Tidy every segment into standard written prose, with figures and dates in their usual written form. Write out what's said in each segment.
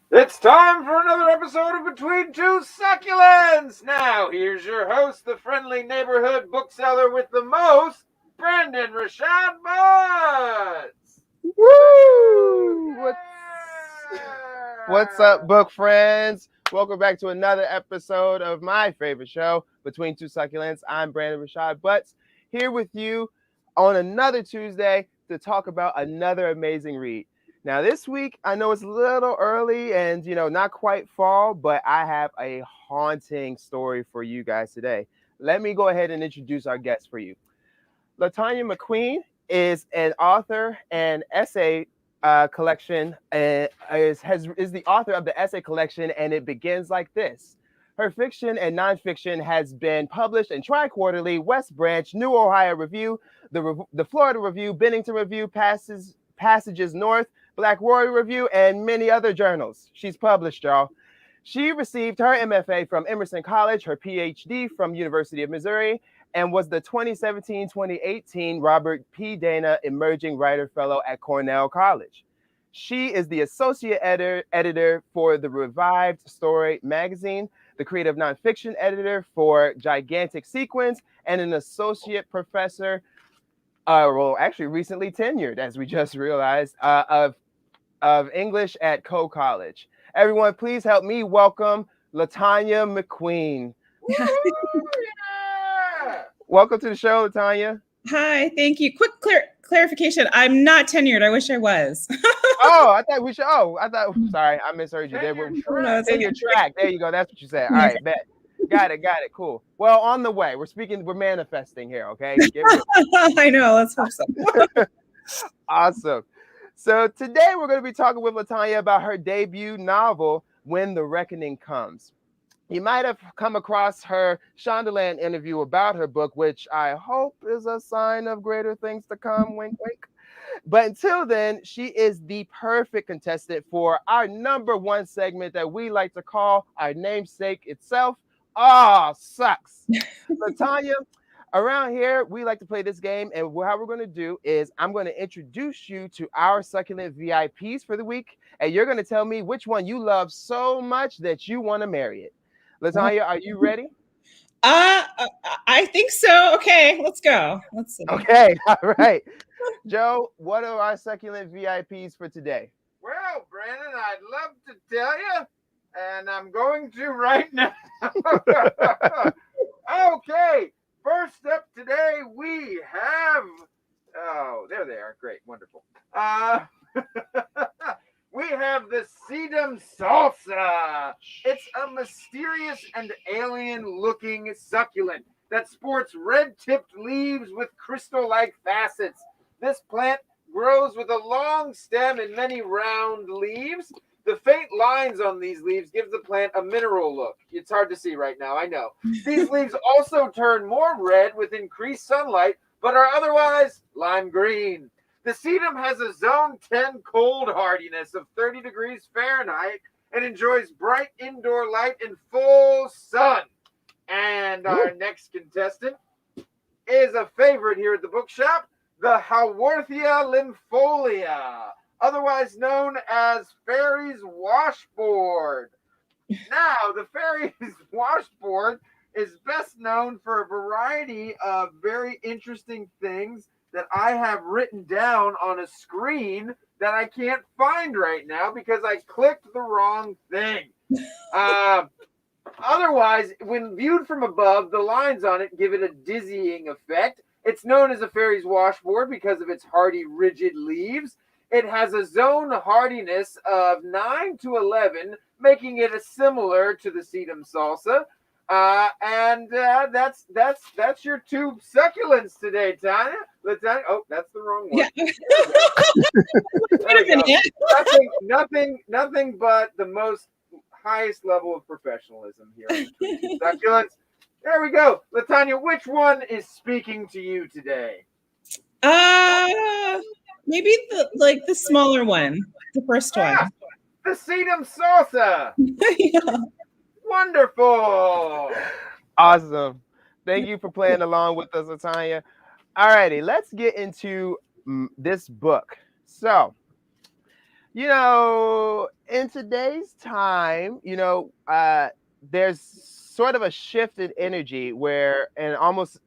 It's time for another episode of Between Two Succulents! Now, here's your host, the friendly neighborhood bookseller with the most, Brandon Rashad Butts! Woo! What's Yeah! up, book friends? Welcome back to another episode of my favorite show, Between Two Succulents. I'm Brandon Rashad Butts, here with you on another Tuesday to talk about another amazing read. Now, this week, I know it's a little early and, not quite fall, but I have a haunting story for you guys today. Let me go ahead and introduce our guest for you. LaTanya McQueen is an author and essay collection, is the author of the essay collection, and it begins like this. Her fiction and nonfiction has been published in Tri-Quarterly, West Branch, New Ohio Review, the Florida Review, Bennington Review, Passages North, Black Warrior Review, and many other journals. She's published, y'all. She received her MFA from Emerson College, her PhD from University of Missouri, and was the 2017-2018 Robert P. Dana Emerging Writer Fellow at Cornell College. She is the associate editor for the Revived Story magazine, the creative nonfiction editor for Gigantic Sequence, and an associate professor, actually recently tenured, as we just realized, of English at Coe College. Everyone, please help me welcome LaTanya McQueen. Yeah! Welcome to the show, LaTanya. Hi, thank you. Quick clarification. I'm not tenured. I wish I was. I thought. Sorry, I misheard you. Tenure track. There you go. That's what you said. All right, bet. Got it. Cool. Well, on the way. We're manifesting here, okay? I know. Let's hope so. Awesome. So today we're going to be talking with LaTanya about her debut novel, When the Reckoning Comes. You might have come across her Shondaland interview about her book, which I hope is a sign of greater things to come, wink, wink. But until then, she is the perfect contestant for our number one segment that we like to call our namesake itself, Sucks. LaTanya, around here, we like to play this game, and how we're going to do is I'm going to introduce you to our Succulent VIPs for the week, and you're going to tell me which one you love so much that you want to marry it. LaTanya, are you ready? I think so. Okay, let's go. Let's see. Okay, all right. Joe, what are our Succulent VIPs for today? Well, Brandon, I'd love to tell you, and I'm going to right now. Okay, first up today, we have... Oh, there they are. Great, wonderful. We have the sedum salsa. It's a mysterious and alien-looking succulent that sports red-tipped leaves with crystal-like facets. This plant grows with a long stem and many round leaves. The faint lines on these leaves give the plant a mineral look. It's hard to see right now, I know. These leaves also turn more red with increased sunlight, but are otherwise lime green. The sedum has a zone 10 cold hardiness of 30 degrees Fahrenheit and enjoys bright indoor light and full sun. And our next contestant is a favorite here at the bookshop, the Haworthia lympholia, otherwise known as fairy's washboard. Now, the fairy's washboard is best known for a variety of very interesting things that I have written down on a screen that I can't find right now because I clicked the wrong thing. Otherwise, when viewed from above, the lines on it give it a dizzying effect. It's known as a fairy's washboard because of its hardy, rigid leaves. It has a zone hardiness of 9 to 11, making it similar to the sedum salsa. That's your two succulents today, Tanya. Oh, that's the wrong one. Yeah. Nothing but the most highest level of professionalism here. Succulents. There we go. LaTanya, which one is speaking to you today? Maybe the smaller one, the first one. The sedum salsa. Yeah. Wonderful. Awesome. Thank you for playing along with us, LaTanya. All righty, let's get into this book. So, in today's time, there's sort of a shift in energy where, and almost,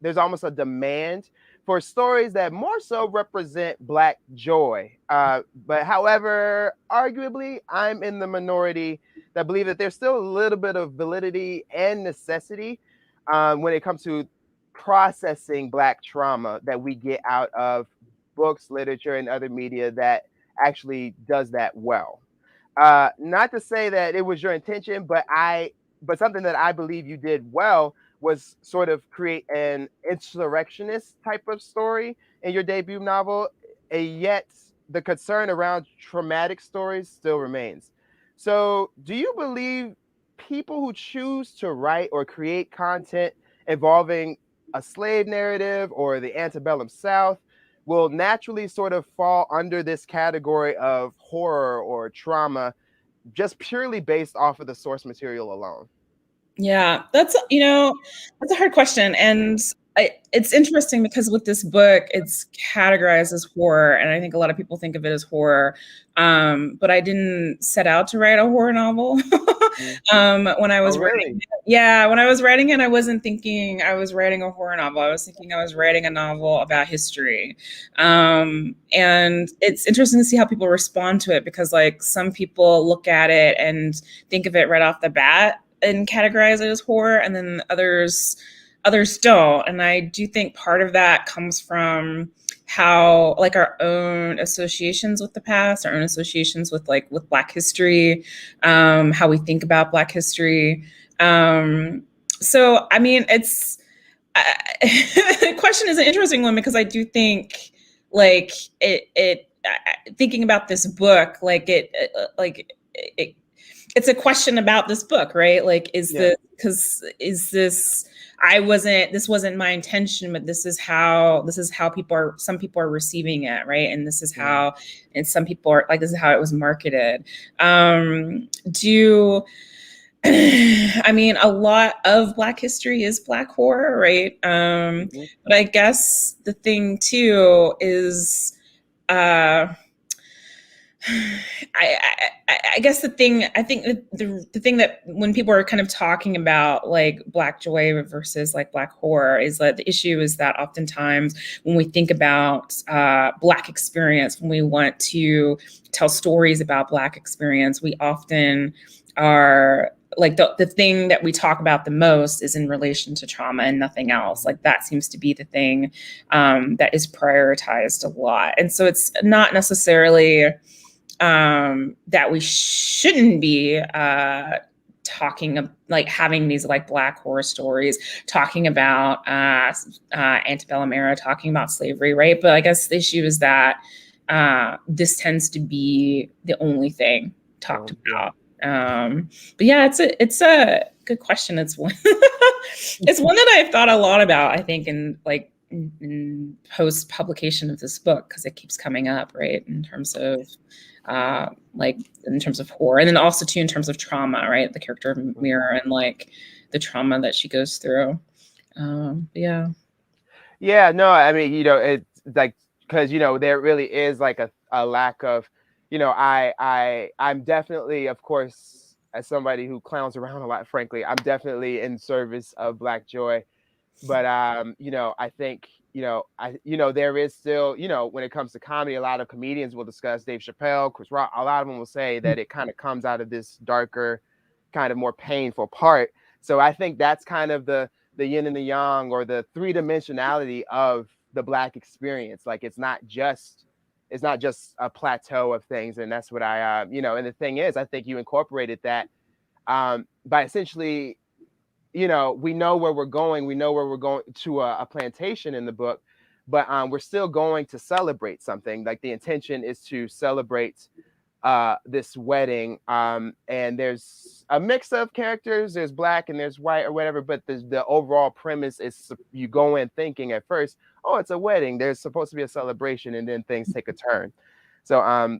there's almost a demand for stories that more so represent Black joy. But however, arguably, I'm in the minority that believe that there's still a little bit of validity and necessity when it comes to processing Black trauma that we get out of books, literature, and other media that actually does that well. Not to say that it was your intention, but something that I believe you did well was sort of create an insurrectionist type of story in your debut novel, and yet the concern around traumatic stories still remains. So, do you believe people who choose to write or create content involving a slave narrative or the antebellum South will naturally sort of fall under this category of horror or trauma just purely based off of the source material alone? Yeah, that's a hard question. And it's interesting because with this book, it's categorized as horror. And I think a lot of people think of it as horror. But I didn't set out to write a horror novel. When I Oh, was writing really? it. Yeah, when I was writing it, I wasn't thinking I was writing a horror novel. I was thinking I was writing a novel about history. And it's interesting to see how people respond to it because like some people look at it and think of it right off the bat and categorize it as horror, and then others don't. And I do think part of that comes from how like our own associations with the past, our own associations with Black history, how we think about Black history. So I mean, the question is an interesting one because I do think like thinking about this book, it's a question about this book, right? Like, Yeah. this wasn't my intention, but this is how some people are receiving it, right? And this is how, and some people are like, this is how it was marketed. I mean, a lot of Black history is Black horror, right? But I guess the thing too is, I guess the thing I think the thing that when people are kind of talking about like Black joy versus like Black horror is that the issue is that oftentimes when we think about Black experience, when we want to tell stories about Black experience, we often are like the thing that we talk about the most is in relation to trauma and nothing else. Like that seems to be the thing that is prioritized a lot. And so it's not necessarily that we shouldn't be talking like having these like Black horror stories, talking about antebellum era, talking about slavery, right? But I guess the issue is that this tends to be the only thing talked about. But yeah, it's a good question. It's one it's one that I've thought a lot about, I think, in post publication of this book, because it keeps coming up, right? In terms of horror, and then also too in terms of trauma, right? The character of Mira and like the trauma that she goes through. Yeah. Yeah, no, I mean, it's like, because there really is like a lack of, I'm definitely, of course, as somebody who clowns around a lot, frankly, I'm definitely in service of Black joy. But I think, there is still, when it comes to comedy, a lot of comedians will discuss Dave Chappelle, Chris Rock, a lot of them will say that it kind of comes out of this darker, kind of more painful part. So I think that's kind of the yin and the yang, or the three-dimensionality of the Black experience. Like it's not just a plateau of things. And that's what I and the thing is, I think you incorporated that by essentially, we know where we're going. We know where we're going to a plantation in the book, but we're still going to celebrate something. Like the intention is to celebrate this wedding, and there's a mix of characters. There's Black and there's white or whatever, but the overall premise is you go in thinking at first, oh, it's a wedding. There's supposed to be a celebration, and then things take a turn. So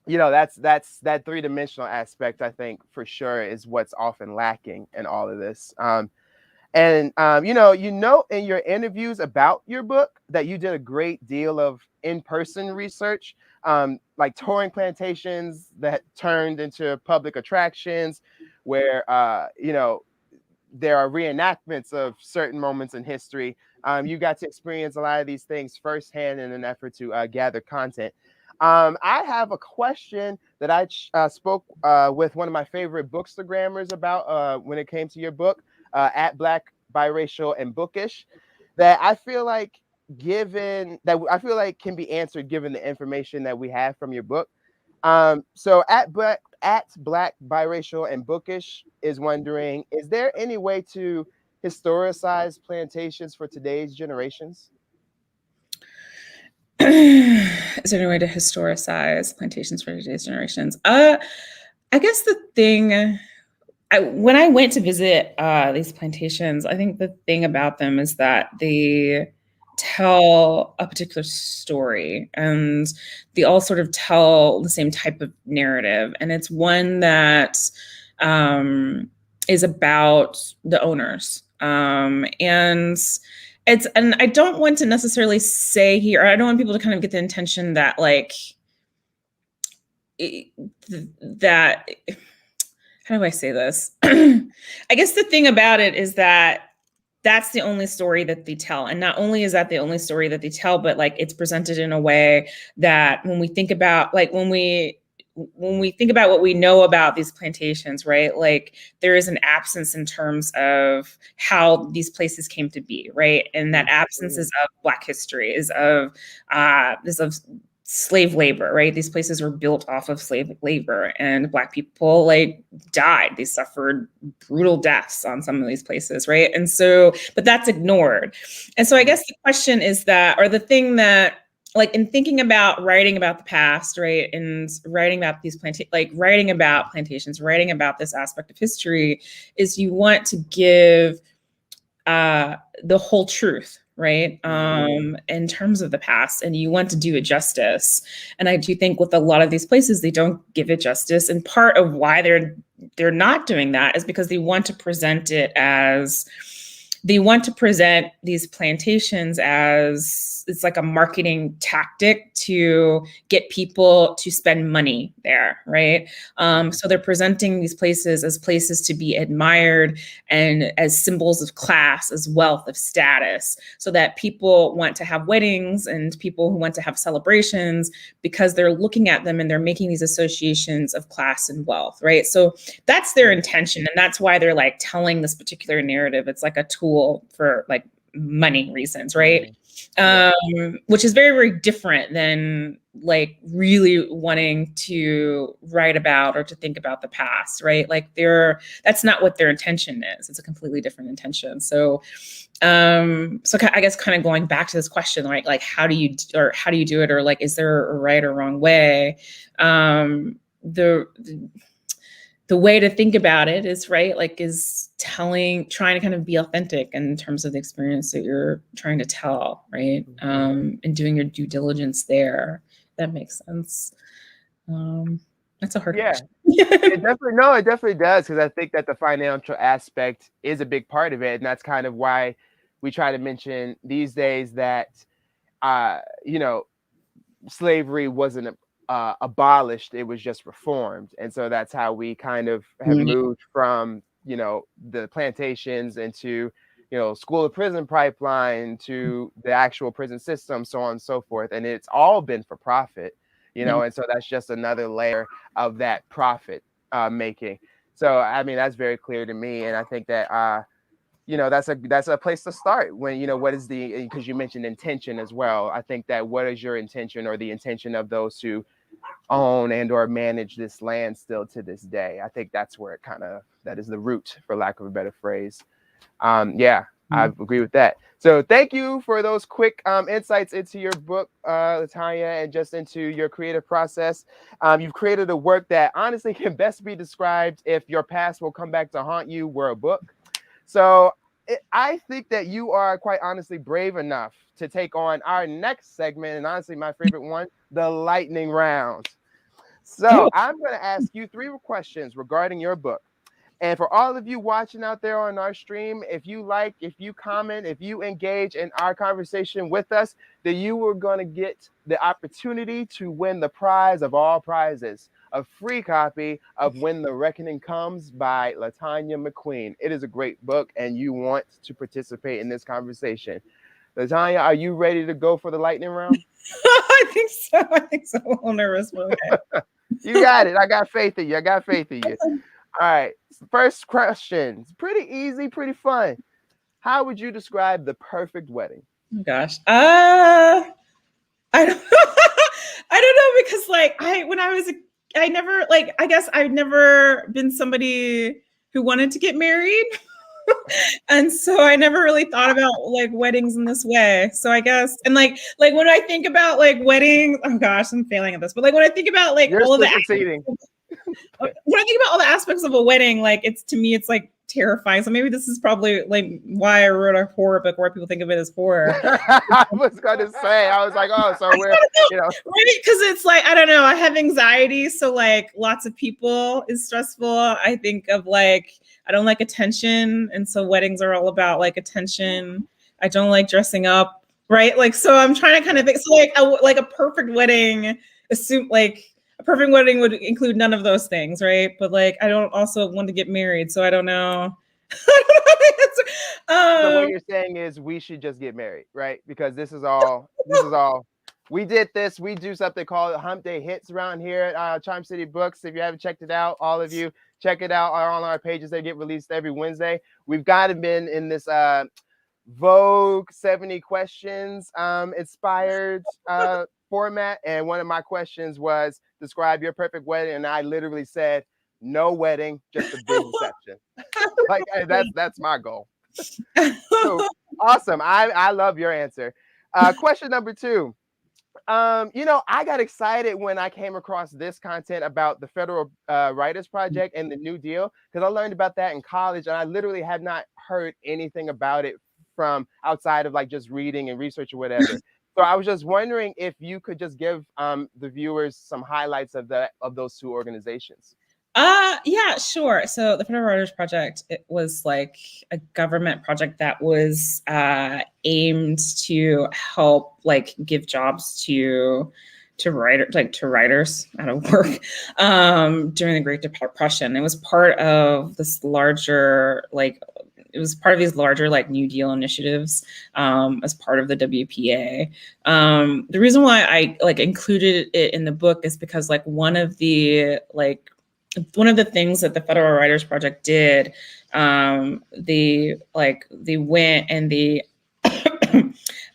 that's that three-dimensional aspect, I think, for sure, is what's often lacking in all of this. And you know, in your interviews about your book that you did a great deal of in-person research, like touring plantations that turned into public attractions, where there are reenactments of certain moments in history. You got to experience a lot of these things firsthand in an effort to gather content. I have a question that I spoke with one of my favorite bookstagrammers about when it came to your book, at Black, Biracial, and Bookish, that I feel like can be answered given the information that we have from your book. So at Black, Biracial, and Bookish is wondering, is there any way to historicize plantations for today's generations? Is there any way to historicize plantations for today's generations? I guess the thing, when I went to visit these plantations, I think the thing about them is that they tell a particular story, and they all sort of tell the same type of narrative, and it's one that is about the owners, and I don't want to necessarily say here, or I don't want people to kind of get the intention that like that. How do I say this? I guess the thing about it is that that's the only story that they tell. And not only is that the only story that they tell, but like it's presented in a way that when we think about like when we think about what we know about these plantations, right? Like there is an absence in terms of how these places came to be, right? And that absence is of Black history, is of slave labor, right? These places were built off of slave labor, and Black people like died. They suffered brutal deaths on some of these places, right? And so, but that's ignored. And so I guess the question is that, or the thing that, like in thinking about writing about the past, right, and writing about these writing about plantations, writing about this aspect of history, is you want to give the whole truth, right, in terms of the past, and you want to do it justice. And I do think with a lot of these places, they don't give it justice. And part of why they're not doing that is because they want to present these plantations as it's like a marketing tactic to get people to spend money there, right? So they're presenting these places as places to be admired and as symbols of class, as wealth, of status, so that people want to have weddings and people who want to have celebrations because they're looking at them and they're making these associations of class and wealth, right? So that's their intention. And that's why they're like telling this particular narrative. It's like a tool for like money reasons, right? Which is very, very different than like really wanting to write about or to think about the past, right? Like that's not what their intention is. It's a completely different intention. So I guess kind of going back to this question, right? Like how do you do it? Or like, is there a right or wrong way? The way to think about it is, right, like is trying to kind of be authentic in terms of the experience that you're trying to tell, right? And doing your due diligence there. That makes sense. That's a hard question. It definitely does, because I think that the financial aspect is a big part of it. And that's kind of why we try to mention these days that, slavery wasn't abolished, it was just reformed. And so that's how we kind of have moved from the plantations into school to prison pipeline to the actual prison system, so on and so forth. And it's all been for profit, and so that's just another layer of that profit making. So I mean, that's very clear to me. And I think that that's a place to start when, what is because you mentioned intention as well. I think that what is your intention, or the intention of those who own and or manage this land still to this day? I think that's where that is the root, for lack of a better phrase. I agree with that. So thank you for those quick insights into your book, LaTanya, and just into your creative process. You've created a work that honestly can best be described, if your past will come back to haunt you were a book. So I think that you are quite honestly brave enough to take on our next segment, and honestly my favorite one, the lightning round. So I'm going to ask you 3 questions regarding your book. And for all of you watching out there on our stream, if you like, if you comment, if you engage in our conversation with us, then you are going to get the opportunity to win the prize of all prizes, a free copy of When the Reckoning Comes by LaTanya McQueen. It is a great book, and you want to participate in this conversation. LaTanya, are you ready to go for the lightning round? I think so. I think so. I'm a little nervous, but okay. You got it. I got faith in you. All right. First question. It's pretty easy, pretty fun. How would you describe the perfect wedding? Oh gosh. I don't I don't know, because like I guess I've never been somebody who wanted to get married. And so I never really thought about like weddings in this way. So I guess, and like when I think about like weddings, oh gosh, I'm failing at this, but like when I think about like You're all of the succeeding. when I think about all the aspects of a wedding, like to me it's like terrifying. So maybe this is probably like why I wrote a horror book, where people think of it as horror. I was gonna say, I was like, oh, so we're, you know, right? Because it's like, I don't know, I have anxiety, so like lots of people is stressful. I think of like, I don't like attention, and so weddings are all about like attention. I don't like dressing up, right? Like, so I'm trying to kind of think, so like a perfect wedding, assume like a perfect wedding would include none of those things, right? But like, I don't also want to get married, so I don't know. So what you're saying is we should just get married, right? Because this is all. We did this. We do something called Hump Day Hits around here at Charm City Books. If you haven't checked it out, all of you check it out on our pages. They get released every Wednesday. We've got to been in this Vogue 70 questions inspired format, and one of my questions was describe your perfect wedding, and I literally said no wedding, just a big reception. Like that's my goal. So awesome. I love your answer. Question number 2. I got excited when I came across this content about the Federal Writers Project and the New Deal, because I learned about that in college, and I literally had not heard anything about it from outside of like just reading and research or whatever. So I was just wondering if you could just give the viewers some highlights of those 2 organizations. Yeah, sure. So the Federal Writers Project, it was like a government project that was aimed to help like give jobs to writers out of work during the Great Depression. It was part of this larger New Deal initiatives as part of the WPA. The reason why I like included it in the book is because like one of the things that the Federal Writers Project did, they went and they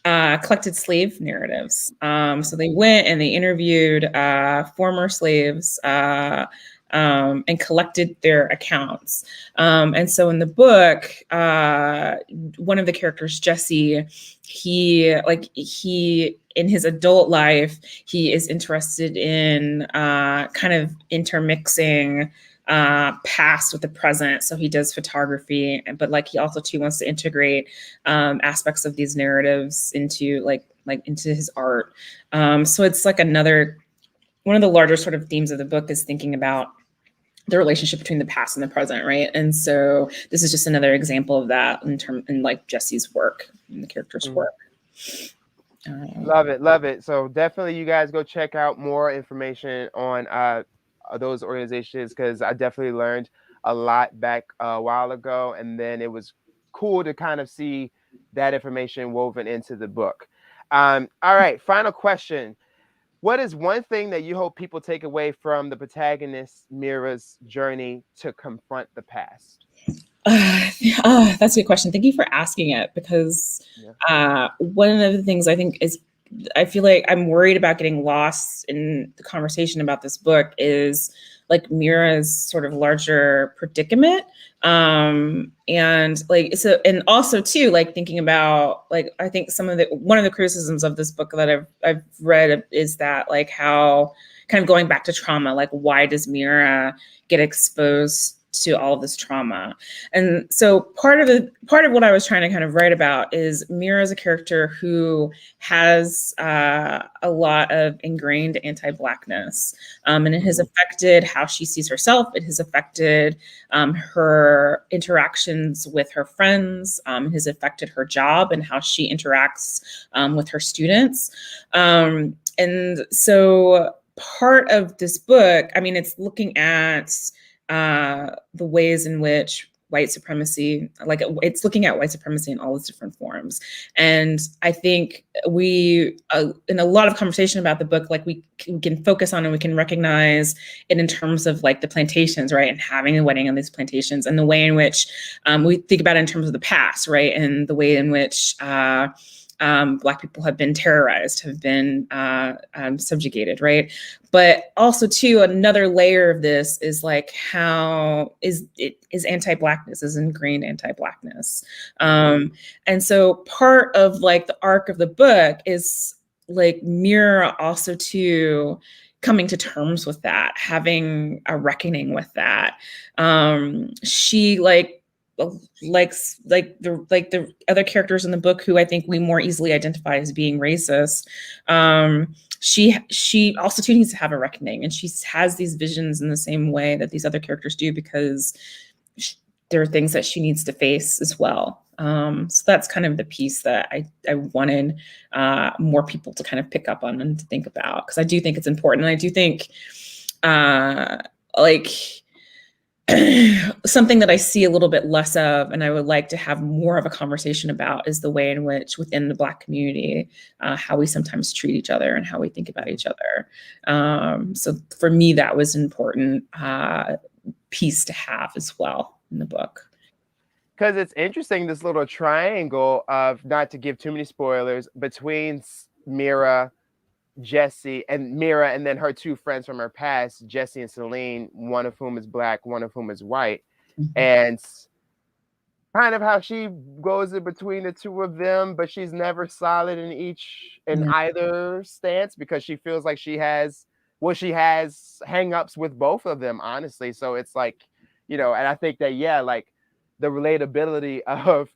collected slave narratives. So they went and they interviewed former slaves and collected their accounts. And so in the book, one of the characters, Jesse, he in his adult life, he is interested in kind of intermixing past with the present. So he does photography, but like he also too wants to integrate aspects of these narratives into into his art. So it's like one of the larger sort of themes of the book is thinking about the relationship between the past and the present, right? And so this is just another example of that in like Jesse's work, in the character's work. Love it. So definitely you guys go check out more information on those organizations, because I definitely learned a lot back a while ago, and then it was cool to kind of see that information woven into the book. All right, final question. What is one thing that you hope people take away from the protagonist Mira's journey to confront the past? That's a good question. Thank you for asking it, because one of the things I think is, I feel like I'm worried about getting lost in the conversation about this book is like Mira's sort of larger predicament. And also too, like thinking about like, I think one of the criticisms of this book that I've read is that like how kind of going back to trauma, like why does Mira get exposed to all of this trauma. And so part of what I was trying to kind of write about is Mira is a character who has a lot of ingrained anti-Blackness, and it has affected how she sees herself. It has affected her interactions with her friends. It has affected her job and how she interacts with her students. And so part of this book, I mean, it's looking at the ways in which white supremacy, like it's looking at white supremacy in all its different forms. And I think we, in a lot of conversation about the book, like we can focus on and we can recognize it in terms of like the plantations, right? And having a wedding on these plantations, and the way in which we think about it in terms of the past, right? And the way in which Black people have been terrorized, have been subjugated, right? But also, too, another layer of this is like how is anti-Blackness, is ingrained anti-Blackness. And so part of like the arc of the book is like Mira also too coming to terms with that, having a reckoning with that. She likes the other characters in the book who I think we more easily identify as being racist. She also too needs to have a reckoning, and she has these visions in the same way that these other characters do, because there are things that she needs to face as well. So that's kind of the piece that I wanted more people to kind of pick up on and to think about, because I do think it's important. And I do think something that I see a little bit less of, and I would like to have more of a conversation about, is the way in which within the Black community, how we sometimes treat each other and how we think about each other. So for me, that was an important piece to have as well in the book. Because it's interesting, this little triangle of, not to give too many spoilers, between Mira, Jesse, and Mira, and then her two friends from her past, Jesse and Celine, one of whom is Black, one of whom is white. And kind of how she goes in between the two of them, but she's never solid in either stance, because she feels like she has hang-ups with both of them, honestly. So it's like, and I think that, like the relatability of,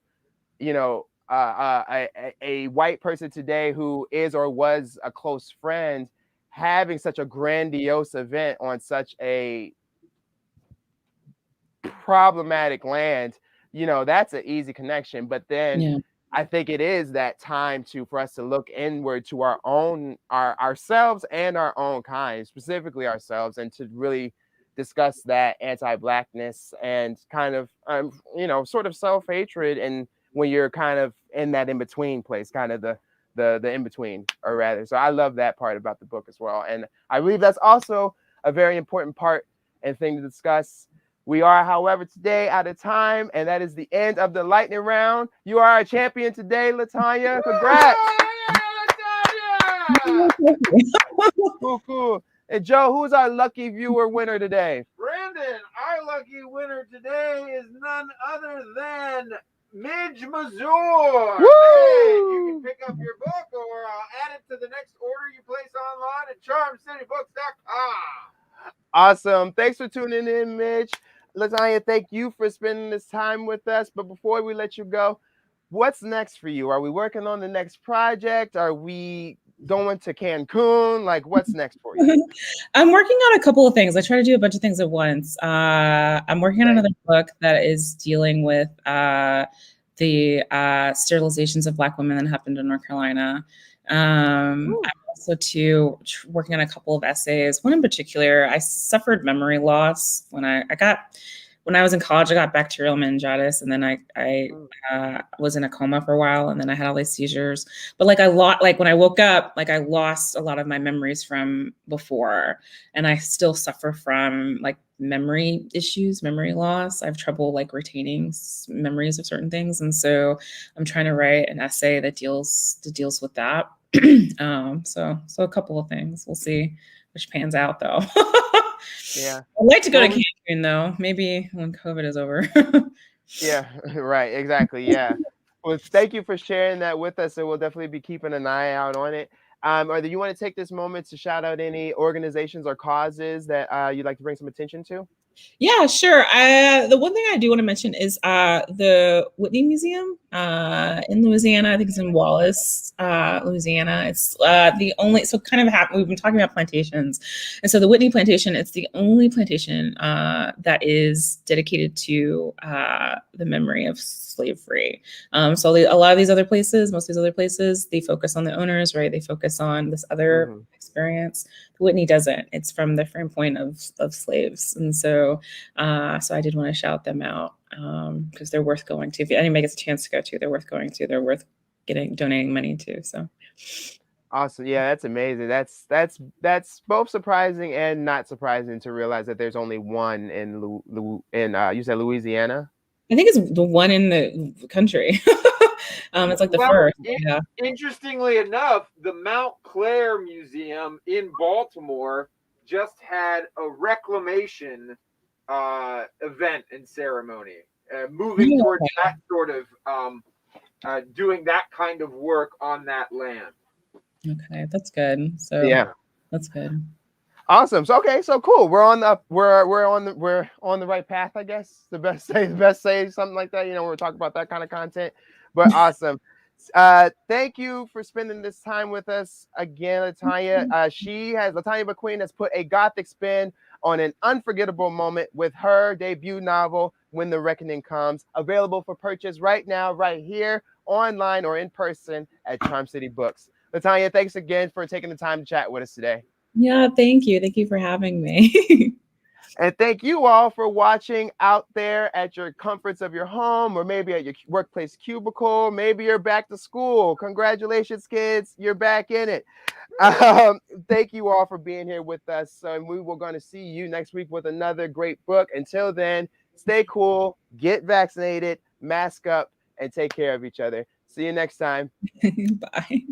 a white person today who is or was a close friend having such a grandiose event on such a problematic land, that's an easy connection. But then I think it is that time for us to look inward to ourselves and our own kind, specifically ourselves, and to really discuss that anti-Blackness and kind of sort of self-hatred, and when you're kind of in that in-between place, kind of the in-between, or rather. So I love that part about the book as well. And I believe that's also a very important part and thing to discuss. We are, however, today out of time, and that is the end of the lightning round. You are a champion today, LaTanya. Congrats. Cool. And Joe, who's our lucky viewer winner today? Brandon, our lucky winner today is none other than Midge Mazur. Woo! You can pick up your book, or I'll add it to the next order you place online at charmcitybooks.com. Awesome. Thanks for tuning in, Midge. LaTanya, thank you for spending this time with us. But before we let you go, what's next for you? Are we working on the next project? Are we going to Cancun? Like, what's next for you? I'm working on a couple of things. I try to do a bunch of things at once. I'm working on another book that is dealing with the sterilizations of Black women that happened in North Carolina. I'm also working on a couple of essays. One in particular, I suffered memory loss when I was in college. I got bacterial meningitis, and then I was in a coma for a while, and then I had all these seizures. But when I woke up, I lost a lot of my memories from before, and I still suffer from memory issues, memory loss. I have trouble retaining memories of certain things, and so I'm trying to write an essay that deals with that. So a couple of things. We'll see which pans out, though. Yeah, I'd like to go to Cancun, though. Maybe when COVID is over. Yeah, right. Exactly. Yeah. Well, thank you for sharing that with us, and we'll definitely be keeping an eye out on it. Or do you want to take this moment to shout out any organizations or causes that you'd like to bring some attention to? Yeah, sure. The one thing I do want to mention is the Whitney Museum in Louisiana. I think it's in Wallace, Louisiana. It's the only, so kind of we've been talking about plantations. And so the Whitney Plantation, it's the only plantation that is dedicated to the memory of slavery. So a lot of these other places, most of these other places, they focus on the owners, right? They focus on this other experience. Whitney doesn't. It's from the frame point of slaves. And so I did want to shout them out because they're worth going to. If anybody gets a chance to go to, they're worth going to. They're worth donating money to. So awesome. Yeah, that's amazing. That's both surprising and not surprising to realize that there's only one in you said Louisiana? I think it's the one in the country. It's like the first. Yeah. Interestingly enough, the Mount Clair Museum in Baltimore just had a reclamation event and ceremony, moving towards that sort of doing that kind of work on that land. Okay, that's good. So yeah, that's good. Awesome. So so cool. We're on the right path, I guess. The best say something like that. We're talking about that kind of content. But awesome. Thank you for spending this time with us again, LaTanya. LaTanya McQueen has put a gothic spin on an unforgettable moment with her debut novel, When the Reckoning Comes, available for purchase right now, right here, online or in person at Charm City Books. LaTanya, thanks again for taking the time to chat with us today. Yeah, thank you. Thank you for having me. And thank you all for watching out there at your comforts of your home, or maybe at your workplace cubicle. Maybe you're back to school. Congratulations, kids. You're back in it. Thank you all for being here with us. And we were going to see you next week with another great book. Until then, stay cool, get vaccinated, mask up, and take care of each other. See you next time. Bye.